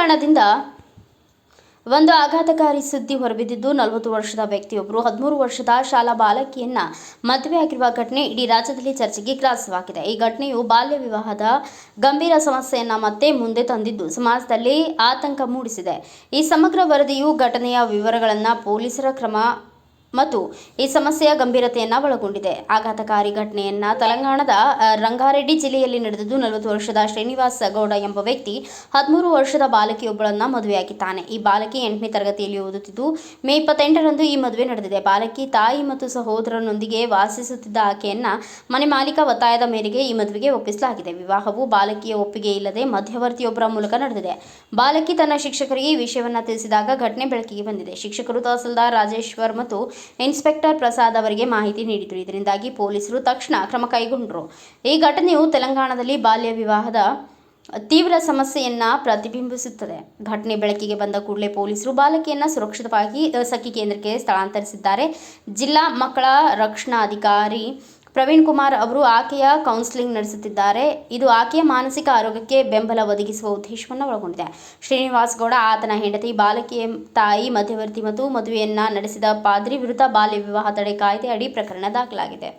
ತೆಲಂಗಾಣದಿಂದ ಒಂದು ಆಘಾತಕಾರಿ ಸುದ್ದಿ ಹೊರಬಿದ್ದಿದ್ದು 40 ವರ್ಷದ ವ್ಯಕ್ತಿಯೊಬ್ಬರು 13 ವರ್ಷದ ಶಾಲಾ ಬಾಲಕಿಯನ್ನ ಮದುವೆಯಾಗಿರುವ ಘಟನೆ ಇಡೀ ರಾಜ್ಯದಲ್ಲಿ ಚರ್ಚೆಗೆ ಗ್ರಾಸವಾಗಿದೆ. ಈ ಘಟನೆಯು ಬಾಲ್ಯ ವಿವಾಹದ ಗಂಭೀರ ಸಮಸ್ಯೆಯನ್ನ ಮತ್ತೆ ಮುಂದೆ ತಂದಿದ್ದು ಸಮಾಜದಲ್ಲಿ ಆತಂಕ ಮೂಡಿಸಿದೆ. ಈ ಸಮಗ್ರ ವರದಿಯು ಘಟನೆಯ ವಿವರಗಳನ್ನು, ಪೊಲೀಸರ ಕ್ರಮ ಮತ್ತು ಈ ಸಮಸ್ಯೆಯ ಗಂಭೀರತೆಯನ್ನು ಒಳಗೊಂಡಿದೆ. ಆಘಾತಕಾರಿ ಘಟನೆಯನ್ನ ತೆಲಂಗಾಣದ ರಂಗಾರೆಡ್ಡಿ ಜಿಲ್ಲೆಯಲ್ಲಿ ನಡೆದಿದ್ದು 40 ವರ್ಷದ ಶ್ರೀನಿವಾಸ್ ಗೌಡ ಎಂಬ ವ್ಯಕ್ತಿ 13 ವರ್ಷದ ಬಾಲಕಿಯೊಬ್ಬಳನ್ನ ಮದುವೆಯಾಗಿದ್ದಾನೆ. ಈ ಬಾಲಕಿ 8ನೇ ತರಗತಿಯಲ್ಲಿ ಓದುತ್ತಿದ್ದು ಮೇ 28ರಂದು ಈ ಮದುವೆ ನಡೆದಿದೆ. ಬಾಲಕಿ ತಾಯಿ ಮತ್ತು ಸಹೋದರನೊಂದಿಗೆ ವಾಸಿಸುತ್ತಿದ್ದ ಆಕೆಯನ್ನ ಮನೆ ಮಾಲೀಕ ಒತ್ತಾಯದ ಮೇರೆಗೆ ಈ ಮದುವೆಗೆ ಒಪ್ಪಿಸಲಾಗಿದೆ. ವಿವಾಹವು ಬಾಲಕಿಯ ಒಪ್ಪಿಗೆ ಇಲ್ಲದೆ ಮಧ್ಯವರ್ತಿಯೊಬ್ಬರ ಮೂಲಕ ನಡೆದಿದೆ. ಬಾಲಕಿ ತನ್ನ ಶಿಕ್ಷಕರಿಗೆ ಈ ವಿಷಯವನ್ನ ತಿಳಿಸಿದಾಗ ಘಟನೆ ಬೆಳಕಿಗೆ ಬಂದಿದೆ. ಶಿಕ್ಷಕರು ತಹಸೀಲ್ದಾರ್ ರಾಜೇಶ್ವರ್ ಮತ್ತು ಇನ್ಸ್ಪೆಕ್ಟರ್ ಪ್ರಸಾದ್ ಅವರಿಗೆ ಮಾಹಿತಿ ನೀಡಿದರು. ಇದರಿಂದಾಗಿ ಪೊಲೀಸರು ತಕ್ಷಣ ಕ್ರಮ ಕೈಗೊಂಡರು. ಈ ಘಟನೆಯು ತೆಲಂಗಾಣದಲ್ಲಿ ಬಾಲ್ಯ ವಿವಾಹದ ತೀವ್ರ ಸಮಸ್ಯೆಯನ್ನ ಪ್ರತಿಬಿಂಬಿಸುತ್ತದೆ. ಘಟನೆ ಬೆಳಕಿಗೆ ಬಂದ ಕೂಡಲೇ ಪೊಲೀಸರು ಬಾಲಕಿಯನ್ನ ಸುರಕ್ಷಿತವಾಗಿ ಸಖಿ ಕೇಂದ್ರಕ್ಕೆ ಸ್ಥಳಾಂತರಿಸಿದ್ದಾರೆ. ಜಿಲ್ಲಾ ಮಕ್ಕಳ ರಕ್ಷಣಾಧಿಕಾರಿ ಪ್ರವೀಣ್ ಕುಮಾರ್ ಅವರು ಆಕೆಯ ಕೌನ್ಸಿಲಿಂಗ್ ನಡೆಸುತ್ತಿದ್ದಾರೆ. ಇದು ಆಕೆಯ ಮಾನಸಿಕ ಆರೋಗ್ಯಕ್ಕೆ ಬೆಂಬಲ ಒದಗಿಸುವ ಉದ್ದೇಶವನ್ನು ಒಳಗೊಂಡಿದೆ. ಶ್ರೀನಿವಾಸ್ ಗೌಡ, ಆತನ ಹೆಂಡತಿ, ಬಾಲಕಿಯ ತಾಯಿ, ಮಧ್ಯವರ್ತಿ ಮತ್ತು ಮದುವೆಯನ್ನ ನಡೆಸಿದ ಪಾದ್ರಿ ವಿರುದ್ಧ ಬಾಲ್ಯ ವಿವಾಹ ತಡೆ ಕಾಯ್ದೆ ಅಡಿ ಪ್ರಕರಣ ದಾಖಲಾಗಿದೆ.